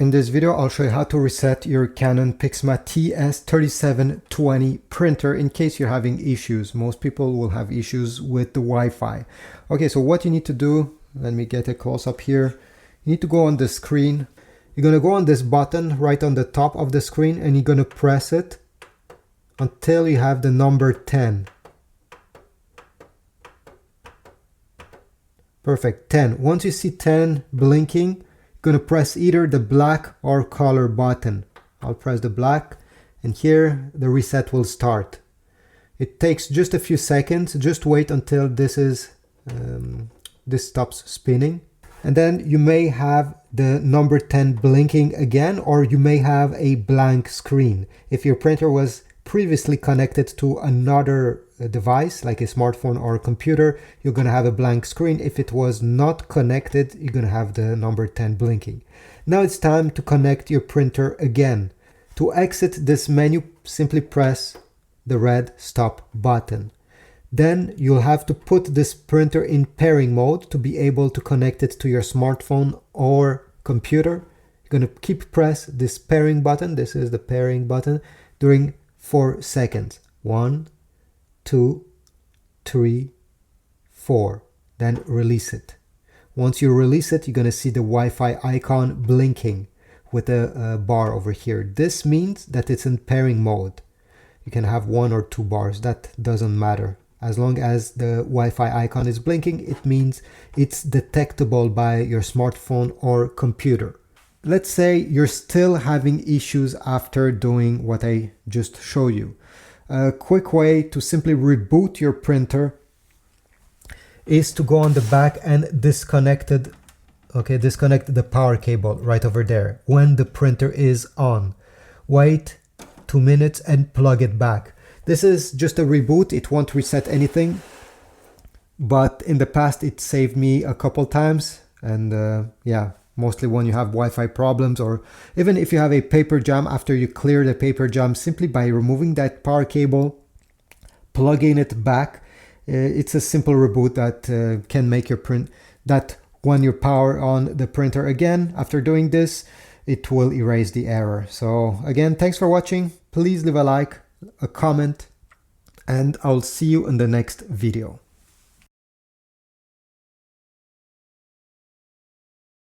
In this video, I'll show you how to reset your Canon Pixma TR3720 printer in case you're having issues. Most people will have issues with the Wi-Fi. Okay, so what you need to do, let me get a close up here. You need to go on the screen. You're going to go on this button right on the top of the screen and you're going to press it until you have the number 10. Perfect, 10. Once you see 10 blinking, going to press either the black or color button. I'll press the black and here the reset will start. It takes just a few seconds. Just wait until this stops spinning, and then you may have the number 10 blinking again, or you may have a blank screen. If your printer was previously connected to another device like a smartphone or a computer, you're going to have a blank screen. If it was not connected, you're going to have the number 10 blinking. Now it's time to connect your printer again. To exit this menu, simply press the red stop button. Then you'll have to put this printer in pairing mode to be able to connect it to your smartphone or computer. You're going to keep press this pairing button. This is the pairing button during 4 seconds. 1, 2, 3, 4. Then release it. Once you release it, you're going to see the Wi-Fi icon blinking with a bar over here. This means that it's in pairing mode. You can have 1 or 2 bars. That doesn't matter. As long as the Wi-Fi icon is blinking, it means it's detectable by your smartphone or computer. Let's say you're still having issues after doing what I just showed you. A quick way to simply reboot your printer is to go on the back and disconnect the power cable right over there when the printer is on. Wait 2 minutes and plug it back. This is just a reboot. It won't reset anything, but in the past it saved me a couple times, and yeah, mostly when you have Wi-Fi problems, or even if you have a paper jam. After you clear the paper jam, simply by removing that power cable, plugging it back, it's a simple reboot that can make your print, that when you power on the printer again after doing this, it will erase the error. So again, thanks for watching. Please leave a like, a comment, and I'll see you in the next video.